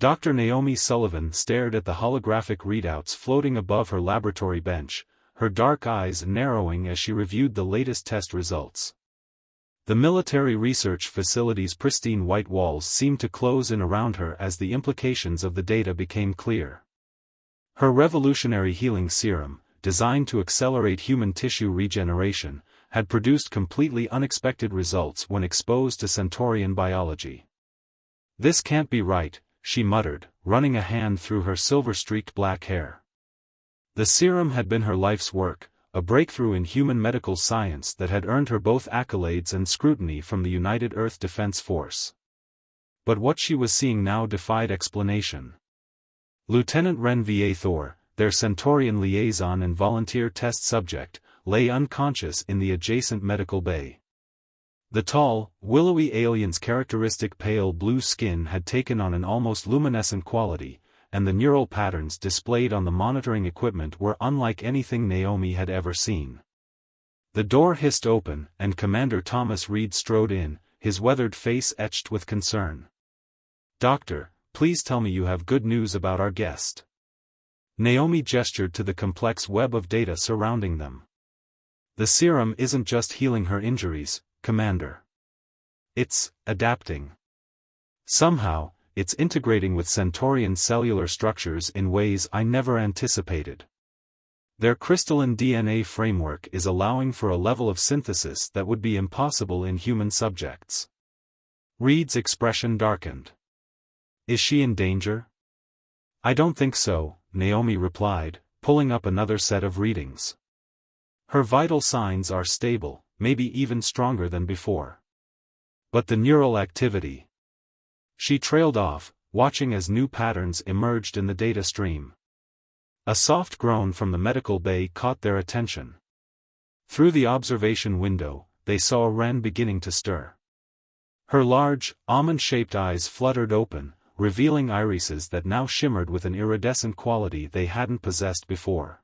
Dr. Naomi Sullivan stared at the holographic readouts floating above her laboratory bench, her dark eyes narrowing as she reviewed the latest test results. The military research facility's pristine white walls seemed to close in around her as the implications of the data became clear. Her revolutionary healing serum, designed to accelerate human tissue regeneration, had produced completely unexpected results when exposed to Centaurian biology. "This can't be right," she muttered, running a hand through her silver-streaked black hair. The serum had been her life's work, a breakthrough in human medical science that had earned her both accolades and scrutiny from the United Earth Defense Force. But what she was seeing now defied explanation. Lieutenant Ren Va Thor, their Centaurian liaison and volunteer test subject, lay unconscious in the adjacent medical bay. The tall, willowy alien's characteristic pale blue skin had taken on an almost luminescent quality, and the neural patterns displayed on the monitoring equipment were unlike anything Naomi had ever seen. The door hissed open, and Commander Thomas Reed strode in, his weathered face etched with concern. "Doctor, please tell me you have good news about our guest." Naomi gestured to the complex web of data surrounding them. "The serum isn't just healing her injuries, Commander. It's adapting. Somehow, it's integrating with Centaurian cellular structures in ways I never anticipated. Their crystalline DNA framework is allowing for a level of synthesis that would be impossible in human subjects." Reed's expression darkened. "Is she in danger?" "I don't think so," Naomi replied, pulling up another set of readings. "Her vital signs are stable, maybe even stronger than before. But the neural activity..." She trailed off, watching as new patterns emerged in the data stream. A soft groan from the medical bay caught their attention. Through the observation window, they saw Ren beginning to stir. Her large, almond-shaped eyes fluttered open, revealing irises that now shimmered with an iridescent quality they hadn't possessed before.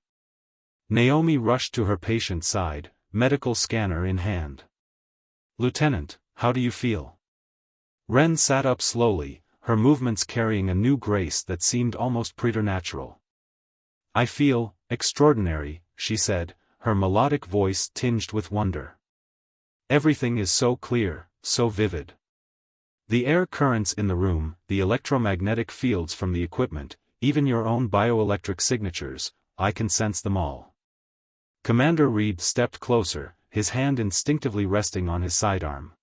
Naomi rushed to her patient's side, medical scanner in hand. "Lieutenant, how do you feel?" Ren sat up slowly, her movements carrying a new grace that seemed almost preternatural. "I feel extraordinary," she said, her melodic voice tinged with wonder. "Everything is so clear, so vivid. The air currents in the room, the electromagnetic fields from the equipment, even your own bioelectric signatures, I can sense them all." Commander Reed stepped closer, his hand instinctively resting on his sidearm.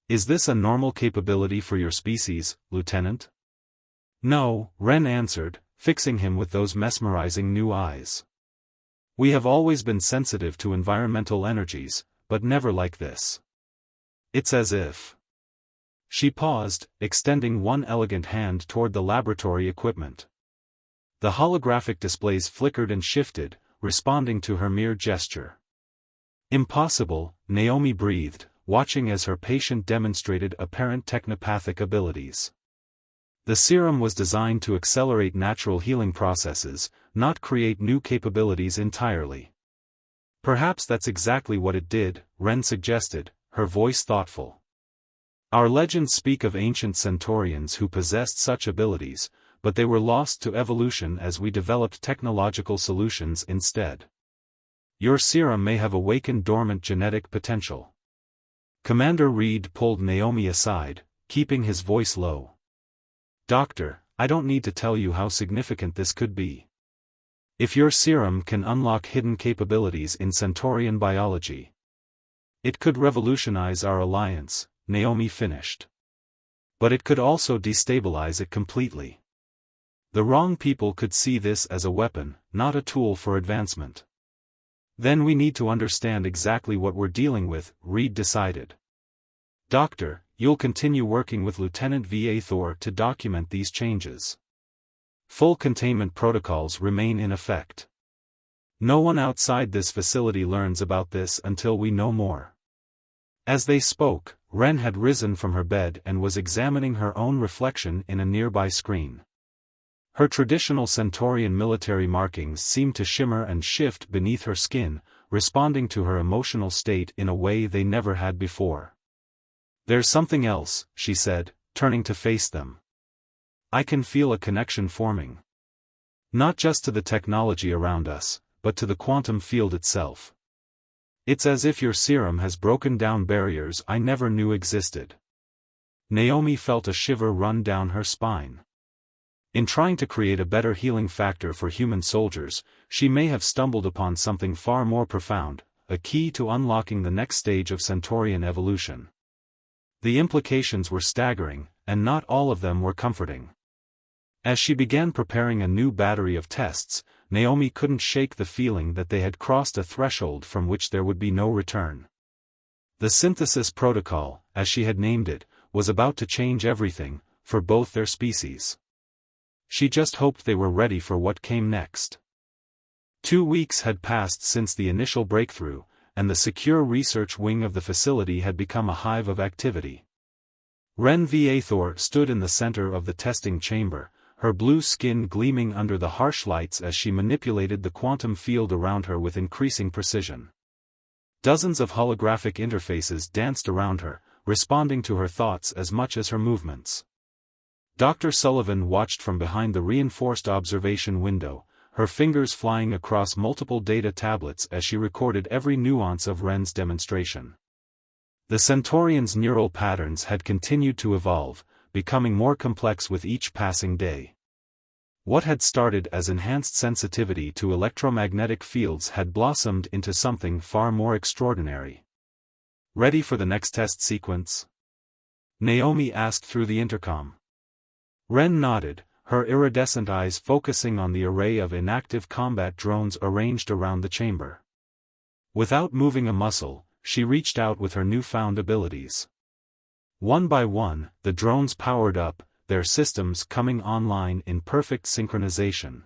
"Is this a normal capability for your species, Lieutenant?" "No," Ren answered, fixing him with those mesmerizing new eyes. "We have always been sensitive to environmental energies, but never like this. It's as if..." She paused, extending one elegant hand toward the laboratory equipment. The holographic displays flickered and shifted, responding to her mere gesture. "Impossible," Naomi breathed, watching as her patient demonstrated apparent technopathic abilities. The serum was designed to accelerate natural healing processes, not create new capabilities entirely. "Perhaps that's exactly what it did," Ren suggested, her voice thoughtful. "Our legends speak of ancient Centaurians who possessed such abilities, but they were lost to evolution as we developed technological solutions instead. Your serum may have awakened dormant genetic potential." Commander Reed pulled Naomi aside, keeping his voice low. "Doctor, I don't need to tell you how significant this could be. If your serum can unlock hidden capabilities in Centaurian biology, it could revolutionize our alliance," Naomi finished. "But it could also destabilize it completely. The wrong people could see this as a weapon, not a tool for advancement. Then we need to understand exactly what we're dealing with," Reed decided. "Doctor, you'll continue working with Lieutenant Va Thor to document these changes. Full containment protocols remain in effect. No one outside this facility learns about this until we know more." As they spoke, Ren had risen from her bed and was examining her own reflection in a nearby screen. Her traditional Centaurian military markings seemed to shimmer and shift beneath her skin, responding to her emotional state in a way they never had before. "There's something else," she said, turning to face them. I can feel a connection forming. Not just to the technology around us, but to the quantum field itself. It's as if your serum has broken down barriers I never knew existed. Naomi felt a shiver run down her spine. In trying to create a better healing factor for human soldiers, she may have stumbled upon something far more profound, a key to unlocking the next stage of Centaurian evolution. The implications were staggering, and not all of them were comforting. As she began preparing a new battery of tests, Naomi couldn't shake the feeling that they had crossed a threshold from which there would be no return. The synthesis protocol, as she had named it, was about to change everything, for both their species. She just hoped they were ready for what came next. 2 weeks had passed since the initial breakthrough, and the secure research wing of the facility had become a hive of activity. Ren Vathor stood in the center of the testing chamber, her blue skin gleaming under the harsh lights as she manipulated the quantum field around her with increasing precision. Dozens of holographic interfaces danced around her, responding to her thoughts as much as her movements. Dr. Sullivan watched from behind the reinforced observation window, her fingers flying across multiple data tablets as she recorded every nuance of Ren's demonstration. The Centaurian's neural patterns had continued to evolve, becoming more complex with each passing day. What had started as enhanced sensitivity to electromagnetic fields had blossomed into something far more extraordinary. "Ready for the next test sequence?" Naomi asked through the intercom. Ren nodded, her iridescent eyes focusing on the array of inactive combat drones arranged around the chamber. Without moving a muscle, she reached out with her newfound abilities. One by one, the drones powered up, their systems coming online in perfect synchronization.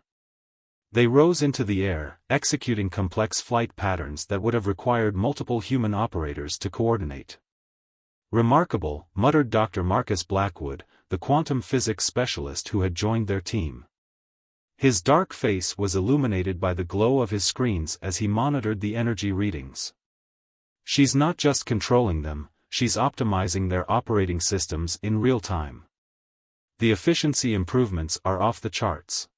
They rose into the air, executing complex flight patterns that would have required multiple human operators to coordinate. "Remarkable," muttered Dr. Marcus Blackwood, the quantum physics specialist who had joined their team. His dark face was illuminated by the glow of his screens as he monitored the energy readings. "She's not just controlling them, she's optimizing their operating systems in real time. The efficiency improvements are off the charts."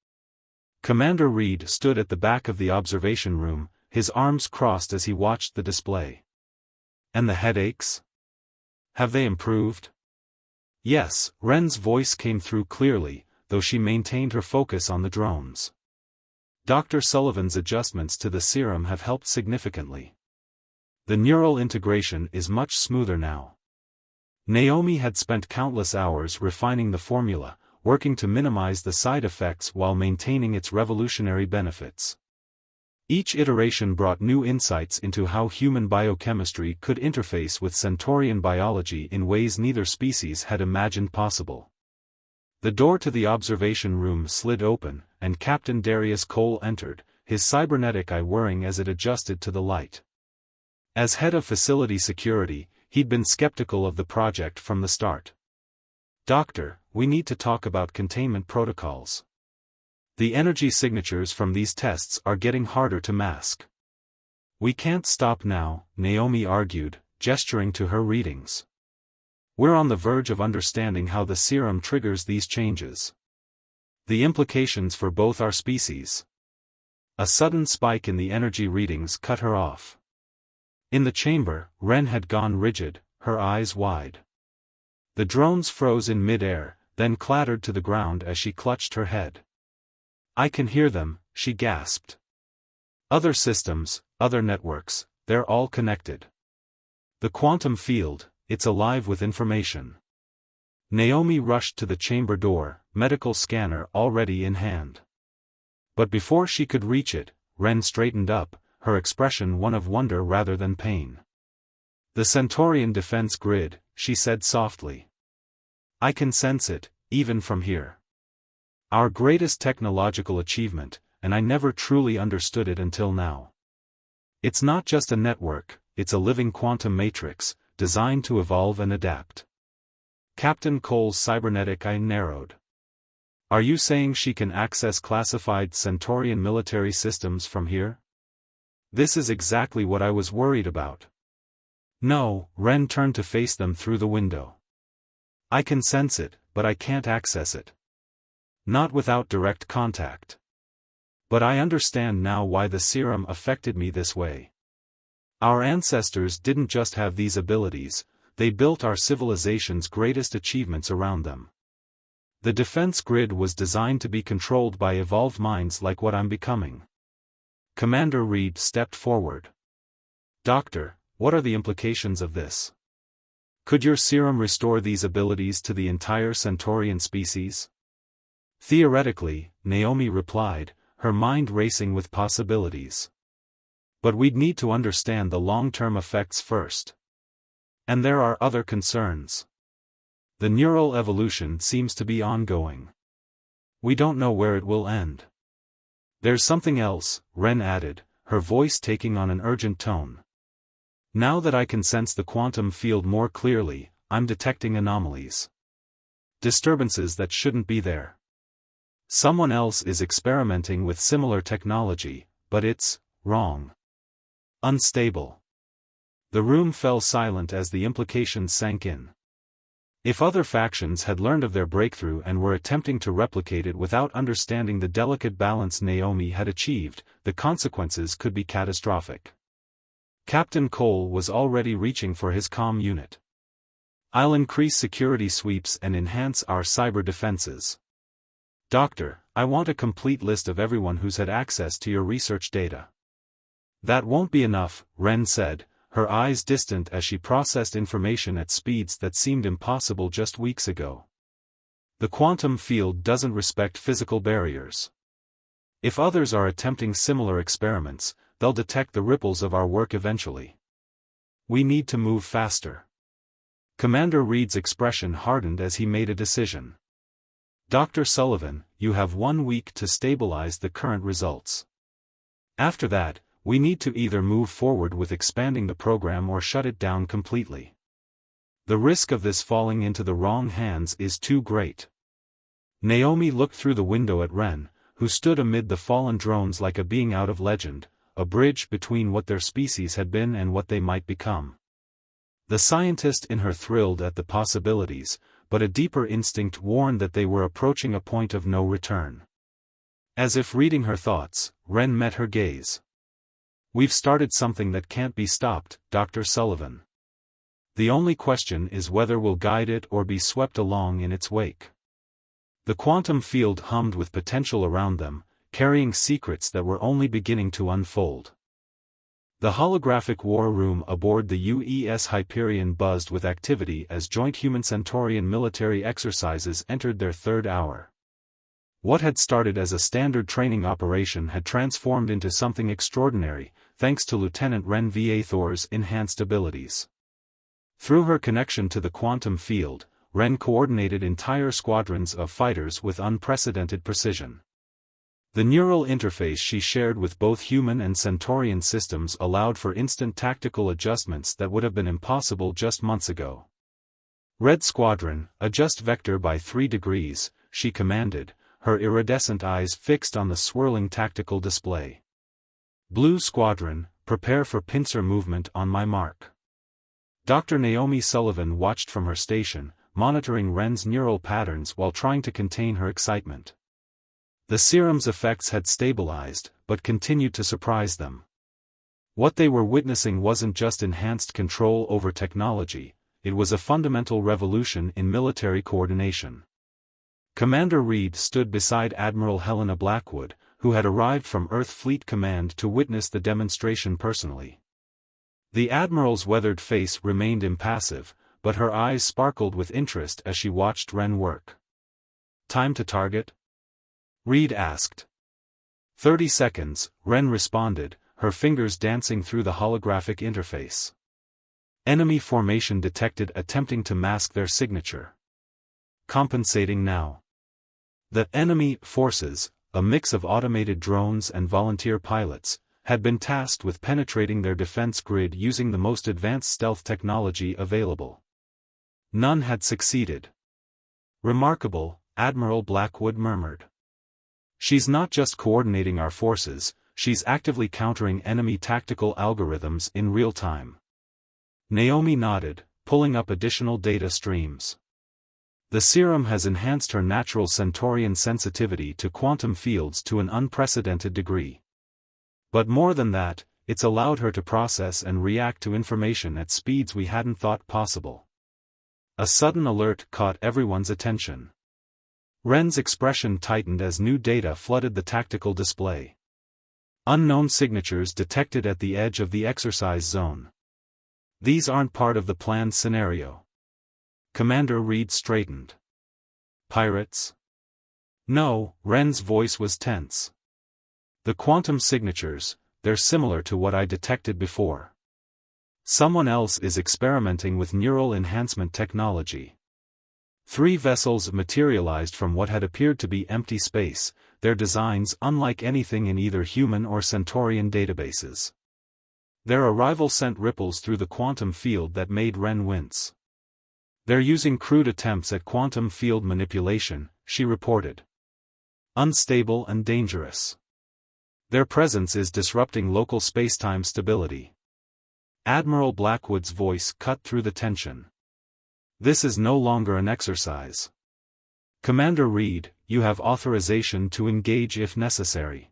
Commander Reed stood at the back of the observation room, his arms crossed as he watched the display. "And the headaches? Have they improved?" "Yes," Ren's voice came through clearly, though she maintained her focus on the drones. "Dr. Sullivan's adjustments to the serum have helped significantly. The neural integration is much smoother now." Naomi had spent countless hours refining the formula, working to minimize the side effects while maintaining its revolutionary benefits. Each iteration brought new insights into how human biochemistry could interface with Centaurian biology in ways neither species had imagined possible. The door to the observation room slid open, and Captain Darius Cole entered, his cybernetic eye whirring as it adjusted to the light. As head of facility security, he'd been skeptical of the project from the start. "Doctor, we need to talk about containment protocols. The energy signatures from these tests are getting harder to mask." "We can't stop now," Naomi argued, gesturing to her readings. "We're on the verge of understanding how the serum triggers these changes. The implications for both our species." A sudden spike in the energy readings cut her off. In the chamber, Ren had gone rigid, her eyes wide. The drones froze in mid-air, then clattered to the ground as she clutched her head. "I can hear them," she gasped. "Other systems, other networks, they're all connected. The quantum field, it's alive with information." Naomi rushed to the chamber door, medical scanner already in hand. But before she could reach it, Ren straightened up, her expression one of wonder rather than pain. "The Centaurian defense grid," she said softly. "I can sense it, even from here. Our greatest technological achievement, and I never truly understood it until now. It's not just a network, it's a living quantum matrix, designed to evolve and adapt." Captain Cole's cybernetic eye narrowed. "Are you saying she can access classified Centaurian military systems from here? This is exactly what I was worried about." "No," Ren turned to face them through the window. "I can sense it, but I can't access it. Not without direct contact. But I understand now why the serum affected me this way. Our ancestors didn't just have these abilities, they built our civilization's greatest achievements around them. The defense grid was designed to be controlled by evolved minds like what I'm becoming. Commander Reed stepped forward. Doctor, what are the implications of this? Could your serum restore these abilities to the entire Centaurian species? Theoretically, Naomi replied, her mind racing with possibilities. But we'd need to understand the long-term effects first. And there are other concerns. The neural evolution seems to be ongoing. We don't know where it will end. There's something else, Ren added, her voice taking on an urgent tone. Now that I can sense the quantum field more clearly, I'm detecting anomalies. Disturbances that shouldn't be there. Someone else is experimenting with similar technology, but it's wrong. Unstable. The room fell silent as the implications sank in. If other factions had learned of their breakthrough and were attempting to replicate it without understanding the delicate balance Naomi had achieved, the consequences could be catastrophic. Captain Cole was already reaching for his comm unit. I'll increase security sweeps and enhance our cyber defenses. Doctor, I want a complete list of everyone who's had access to your research data. That won't be enough, Ren said, her eyes distant as she processed information at speeds that seemed impossible just weeks ago. The quantum field doesn't respect physical barriers. If others are attempting similar experiments, they'll detect the ripples of our work eventually. We need to move faster. Commander Reed's expression hardened as he made a decision. Dr. Sullivan, you have 1 week to stabilize the current results. After that, we need to either move forward with expanding the program or shut it down completely. The risk of this falling into the wrong hands is too great. Naomi looked through the window at Ren, who stood amid the fallen drones like a being out of legend, a bridge between what their species had been and what they might become. The scientist in her thrilled at the possibilities, but a deeper instinct warned that they were approaching a point of no return. As if reading her thoughts, Ren met her gaze. We've started something that can't be stopped, Dr. Sullivan. The only question is whether we'll guide it or be swept along in its wake. The quantum field hummed with potential around them, carrying secrets that were only beginning to unfold. The holographic war room aboard the UES Hyperion buzzed with activity as joint human-Centaurian military exercises entered their third hour. What had started as a standard training operation had transformed into something extraordinary, thanks to Lieutenant Ren Vathor's enhanced abilities. Through her connection to the quantum field, Ren coordinated entire squadrons of fighters with unprecedented precision. The neural interface she shared with both human and Centaurian systems allowed for instant tactical adjustments that would have been impossible just months ago. Red Squadron, adjust vector by 3 degrees, she commanded, her iridescent eyes fixed on the swirling tactical display. Blue Squadron, prepare for pincer movement on my mark. Dr. Naomi Sullivan watched from her station, monitoring Ren's neural patterns while trying to contain her excitement. The serum's effects had stabilized, but continued to surprise them. What they were witnessing wasn't just enhanced control over technology, it was a fundamental revolution in military coordination. Commander Reed stood beside Admiral Helena Blackwood, who had arrived from Earth Fleet Command to witness the demonstration personally. The Admiral's weathered face remained impassive, but her eyes sparkled with interest as she watched Ren work. Time to target? Reed asked. 30 seconds, Ren responded, her fingers dancing through the holographic interface. Enemy formation detected attempting to mask their signature. Compensating now. The enemy forces, a mix of automated drones and volunteer pilots, had been tasked with penetrating their defense grid using the most advanced stealth technology available. None had succeeded. Remarkable, Admiral Blackwood murmured. She's not just coordinating our forces, she's actively countering enemy tactical algorithms in real time. Naomi nodded, pulling up additional data streams. The serum has enhanced her natural Centaurian sensitivity to quantum fields to an unprecedented degree. But more than that, it's allowed her to process and react to information at speeds we hadn't thought possible. A sudden alert caught everyone's attention. Ren's expression tightened as new data flooded the tactical display. Unknown signatures detected at the edge of the exercise zone. These aren't part of the planned scenario. Commander Reed straightened. Pirates? No, Ren's voice was tense. The quantum signatures, they're similar to what I detected before. Someone else is experimenting with neural enhancement technology. 3 vessels materialized from what had appeared to be empty space, their designs unlike anything in either human or Centaurian databases. Their arrival sent ripples through the quantum field that made Ren wince. They're using crude attempts at quantum field manipulation, she reported. Unstable and dangerous. Their presence is disrupting local spacetime stability. Admiral Blackwood's voice cut through the tension. This is no longer an exercise. Commander Reed, you have authorization to engage if necessary.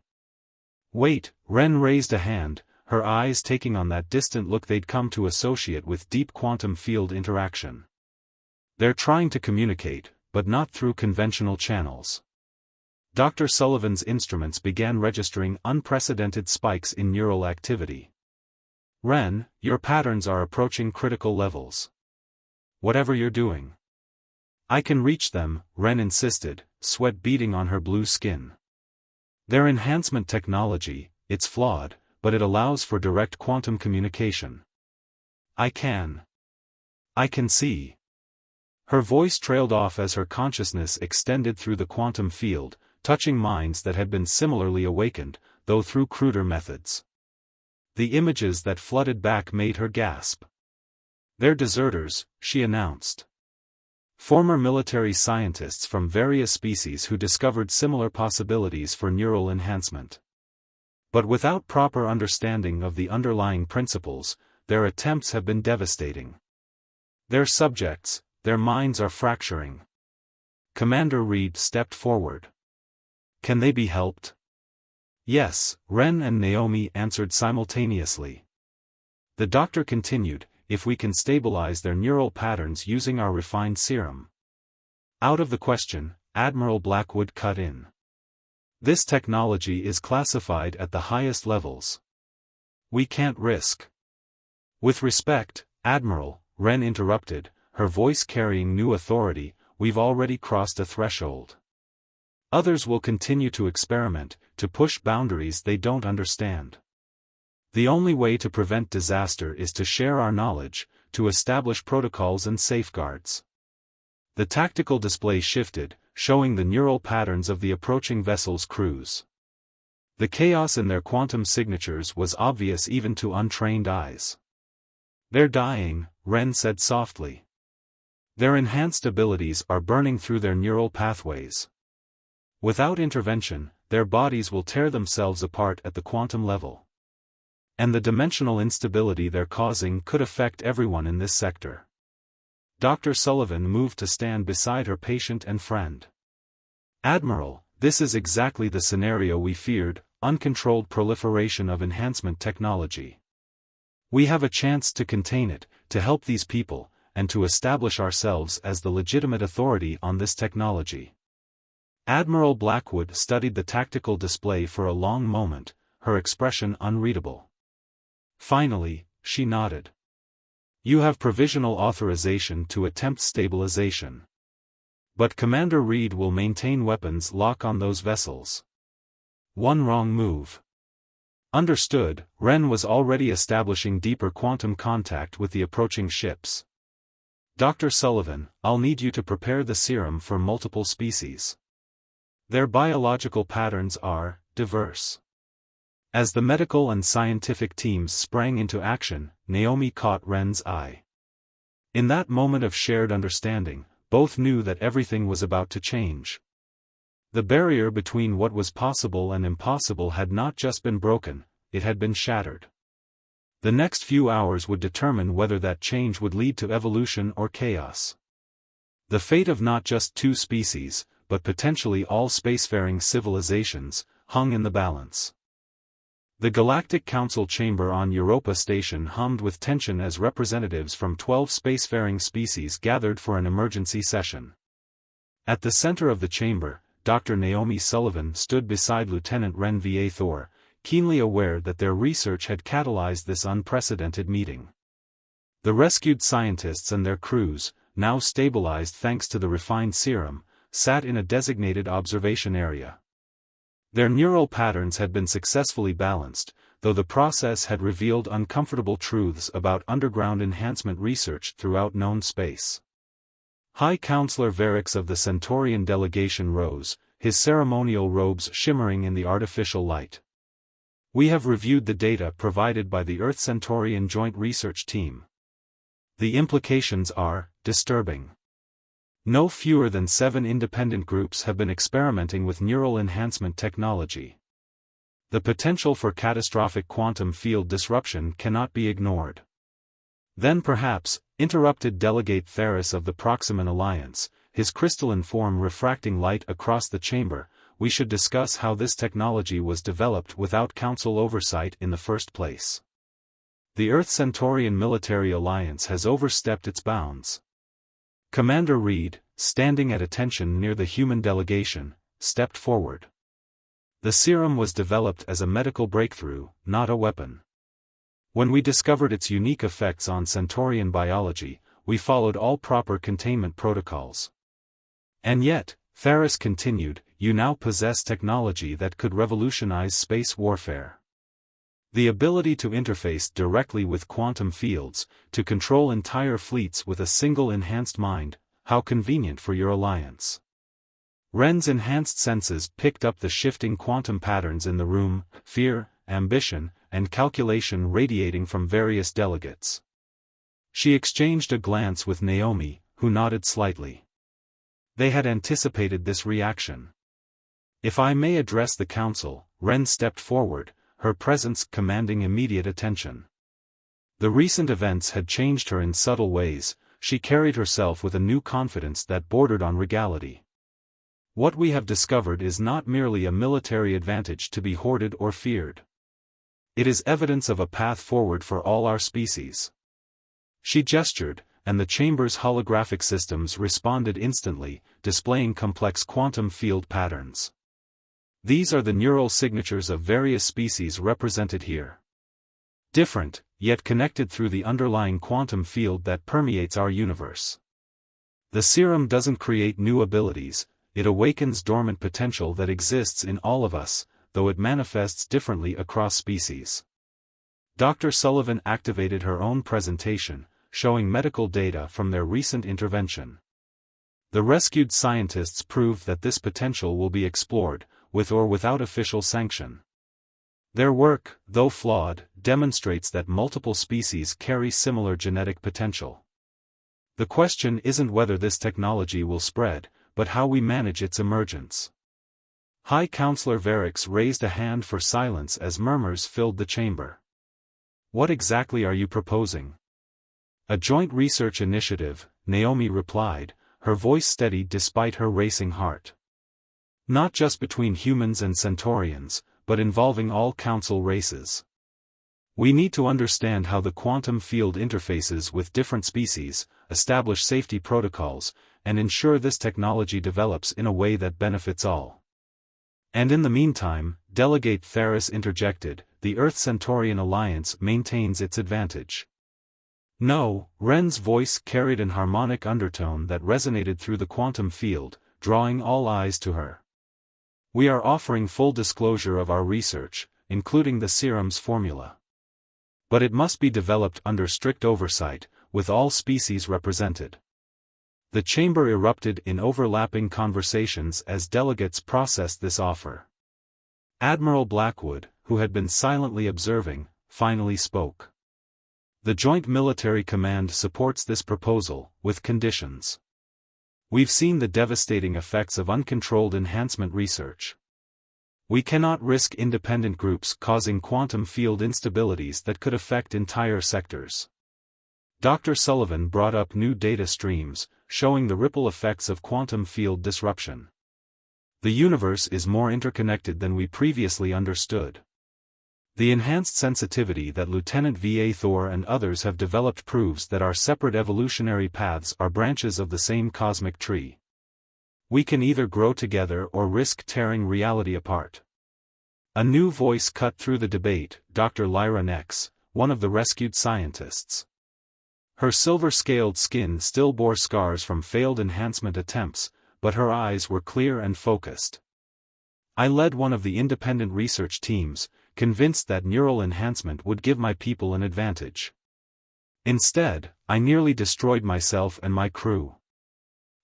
Wait, Ren raised a hand, her eyes taking on that distant look they'd come to associate with deep quantum field interaction. They're trying to communicate, but not through conventional channels. Dr. Sullivan's instruments began registering unprecedented spikes in neural activity. Ren, your patterns are approaching critical levels. Whatever you're doing. I can reach them, Ren insisted, sweat beading on her blue skin. Their enhancement technology, it's flawed, but it allows for direct quantum communication. I can see. Her voice trailed off as her consciousness extended through the quantum field, touching minds that had been similarly awakened, though through cruder methods. The images that flooded back made her gasp. They're deserters, she announced. Former military scientists from various species who discovered similar possibilities for neural enhancement. But without proper understanding of the underlying principles, their attempts have been devastating. They're subjects, their minds are fracturing. Commander Reed stepped forward. Can they be helped? Yes, Ren and Naomi answered simultaneously. The doctor continued, if we can stabilize their neural patterns using our refined serum. Out of the question, Admiral Blackwood cut in. This technology is classified at the highest levels. We can't risk. With respect, Admiral, Ren interrupted, her voice carrying new authority, we've already crossed a threshold. Others will continue to experiment, to push boundaries they don't understand. The only way to prevent disaster is to share our knowledge, to establish protocols and safeguards. The tactical display shifted, showing the neural patterns of the approaching vessel's crews. The chaos in their quantum signatures was obvious even to untrained eyes. They're dying, Ren said softly. Their enhanced abilities are burning through their neural pathways. Without intervention, their bodies will tear themselves apart at the quantum level. And the dimensional instability they're causing could affect everyone in this sector. Dr. Sullivan moved to stand beside her patient and friend. Admiral, this is exactly the scenario we feared, uncontrolled proliferation of enhancement technology. We have a chance to contain it, to help these people, and to establish ourselves as the legitimate authority on this technology. Admiral Blackwood studied the tactical display for a long moment, her expression unreadable. Finally, she nodded. You have provisional authorization to attempt stabilization. But Commander Reed will maintain weapons lock on those vessels. One wrong move. Understood, Ren was already establishing deeper quantum contact with the approaching ships. Dr. Sullivan, I'll need you to prepare the serum for multiple species. Their biological patterns are diverse. As the medical and scientific teams sprang into action, Naomi caught Ren's eye. In that moment of shared understanding, both knew that everything was about to change. The barrier between what was possible and impossible had not just been broken, it had been shattered. The next few hours would determine whether that change would lead to evolution or chaos. The fate of not just two species, but potentially all spacefaring civilizations, hung in the balance. The Galactic Council chamber on Europa Station hummed with tension as representatives from 12 spacefaring species gathered for an emergency session. At the center of the chamber, Dr. Naomi Sullivan stood beside Lieutenant Ren Va Thor, keenly aware that their research had catalyzed this unprecedented meeting. The rescued scientists and their crews, now stabilized thanks to the refined serum, sat in a designated observation area. Their neural patterns had been successfully balanced, though the process had revealed uncomfortable truths about underground enhancement research throughout known space. High Counselor Varix of the Centaurian delegation rose, his ceremonial robes shimmering in the artificial light. We have reviewed the data provided by the Earth-Centaurian Joint Research Team. The implications are disturbing. No fewer than 7 independent groups have been experimenting with neural enhancement technology. The potential for catastrophic quantum field disruption cannot be ignored. Then perhaps, interrupted Delegate Theris of the Proximan Alliance, his crystalline form refracting light across the chamber, we should discuss how this technology was developed without Council oversight in the first place. The Earth-Centaurian Military Alliance has overstepped its bounds. Commander Reed, standing at attention near the human delegation, stepped forward. The serum was developed as a medical breakthrough, not a weapon. When we discovered its unique effects on Centaurian biology, we followed all proper containment protocols. And yet, Theris continued, you now possess technology that could revolutionize space warfare. The ability to interface directly with quantum fields, to control entire fleets with a single enhanced mind, how convenient for your alliance. Ren's enhanced senses picked up the shifting quantum patterns in the room, fear, ambition, and calculation radiating from various delegates. She exchanged a glance with Naomi, who nodded slightly. They had anticipated this reaction. If I may address the council, Ren stepped forward, her presence commanding immediate attention. The recent events had changed her in subtle ways, she carried herself with a new confidence that bordered on regality. What we have discovered is not merely a military advantage to be hoarded or feared. It is evidence of a path forward for all our species. She gestured, and the chamber's holographic systems responded instantly, displaying complex quantum field patterns. These are the neural signatures of various species represented here. Different, yet connected through the underlying quantum field that permeates our universe. The serum doesn't create new abilities, it awakens dormant potential that exists in all of us, though it manifests differently across species. Dr. Sullivan activated her own presentation, showing medical data from their recent intervention. The rescued scientists proved that this potential will be explored, with or without official sanction. Their work, though flawed, demonstrates that multiple species carry similar genetic potential. The question isn't whether this technology will spread, but how we manage its emergence. High Counselor Varix raised a hand for silence as murmurs filled the chamber. What exactly are you proposing? A joint research initiative, Naomi replied, her voice steady despite her racing heart. Not just between humans and Centaurians, but involving all Council races. We need to understand how the quantum field interfaces with different species, establish safety protocols, and ensure this technology develops in a way that benefits all. And in the meantime, Delegate Theris interjected, the Earth-Centaurian Alliance maintains its advantage. No, Ren's voice carried an harmonic undertone that resonated through the quantum field, drawing all eyes to her. We are offering full disclosure of our research, including the serum's formula. But it must be developed under strict oversight, with all species represented. The chamber erupted in overlapping conversations as delegates processed this offer. Admiral Blackwood, who had been silently observing, finally spoke. The Joint Military Command supports this proposal, with conditions. We've seen the devastating effects of uncontrolled enhancement research. We cannot risk independent groups causing quantum field instabilities that could affect entire sectors. Dr. Sullivan brought up new data streams, showing the ripple effects of quantum field disruption. The universe is more interconnected than we previously understood. The enhanced sensitivity that Lieutenant Va Thor and others have developed proves that our separate evolutionary paths are branches of the same cosmic tree. We can either grow together or risk tearing reality apart. A new voice cut through the debate, Dr. Lyra Nex, one of the rescued scientists. Her silver-scaled skin still bore scars from failed enhancement attempts, but her eyes were clear and focused. I led one of the independent research teams, convinced that neural enhancement would give my people an advantage. Instead, I nearly destroyed myself and my crew.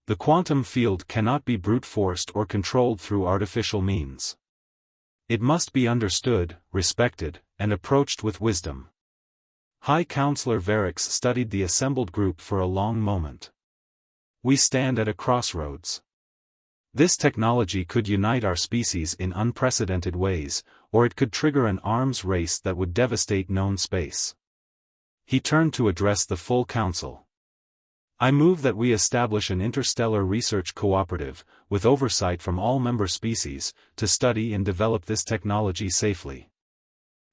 The quantum field cannot be brute-forced or controlled through artificial means. It must be understood, respected, and approached with wisdom. High Counselor Varix studied the assembled group for a long moment. We stand at a crossroads. This technology could unite our species in unprecedented ways, or it could trigger an arms race that would devastate known space. He turned to address the full council. I move that we establish an interstellar research cooperative, with oversight from all member species, to study and develop this technology safely.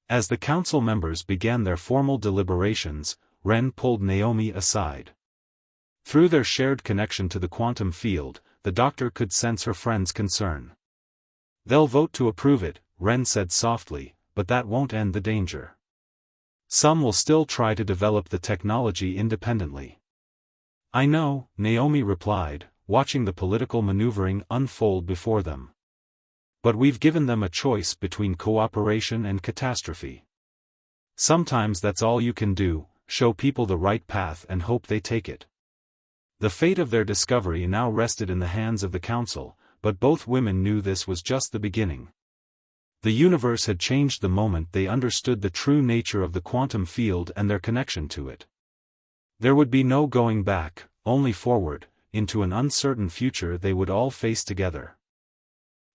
As the council members began their formal deliberations, Ren pulled Naomi aside. Through their shared connection to the quantum field, the doctor could sense her friend's concern. They'll vote to approve it, Ren said softly, but that won't end the danger. Some will still try to develop the technology independently. I know, Naomi replied, watching the political maneuvering unfold before them. But we've given them a choice between cooperation and catastrophe. Sometimes that's all you can do, show people the right path and hope they take it. The fate of their discovery now rested in the hands of the council, but both women knew this was just the beginning. The universe had changed the moment they understood the true nature of the quantum field and their connection to it. There would be no going back, only forward, into an uncertain future they would all face together.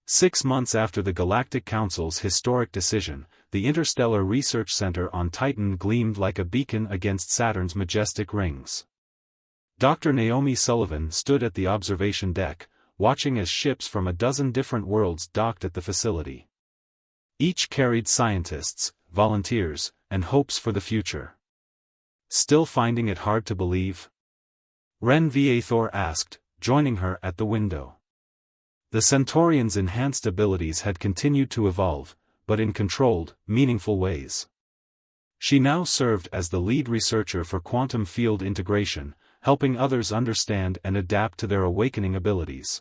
6 months after the Galactic Council's historic decision, the Interstellar Research Center on Titan gleamed like a beacon against Saturn's majestic rings. Dr. Naomi Sullivan stood at the observation deck, watching as ships from a dozen different worlds docked at the facility. Each carried scientists, volunteers, and hopes for the future. Still finding it hard to believe? Ren Va Thor asked, joining her at the window. The Centaurians' enhanced abilities had continued to evolve, but in controlled, meaningful ways. She now served as the lead researcher for quantum field integration, helping others understand and adapt to their awakening abilities.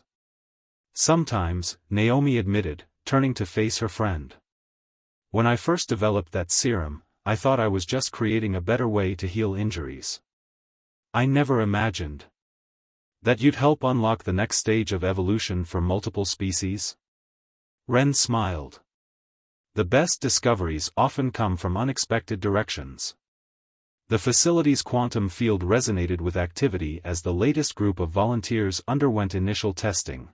Sometimes, Naomi admitted, turning to face her friend. When I first developed that serum, I thought I was just creating a better way to heal injuries. I never imagined that you'd help unlock the next stage of evolution for multiple species? Ren smiled. The best discoveries often come from unexpected directions. The facility's quantum field resonated with activity as the latest group of volunteers underwent initial testing.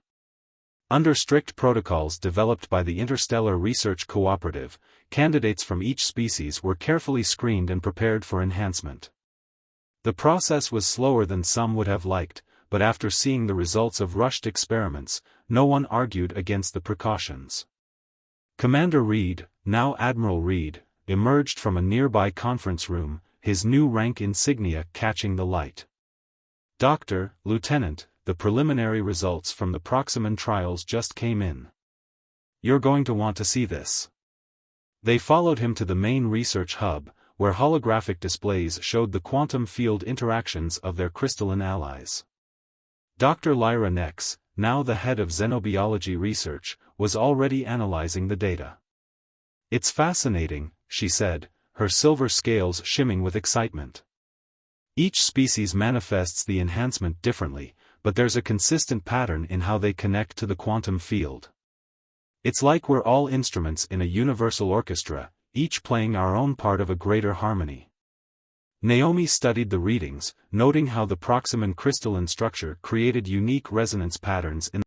Under strict protocols developed by the Interstellar Research Cooperative, candidates from each species were carefully screened and prepared for enhancement. The process was slower than some would have liked, but after seeing the results of rushed experiments, no one argued against the precautions. Commander Reed, now Admiral Reed, emerged from a nearby conference room, his new rank insignia catching the light. Doctor, Lieutenant, the preliminary results from the Proximan trials just came in. You're going to want to see this. They followed him to the main research hub, where holographic displays showed the quantum field interactions of their crystalline allies. Dr. Lyra Nex, now the head of xenobiology research, was already analyzing the data. It's fascinating, she said, her silver scales shimming with excitement. Each species manifests the enhancement differently, but there's a consistent pattern in how they connect to the quantum field. It's like we're all instruments in a universal orchestra, each playing our own part of a greater harmony. Naomi studied the readings, noting how the Proximan crystalline structure created unique resonance patterns in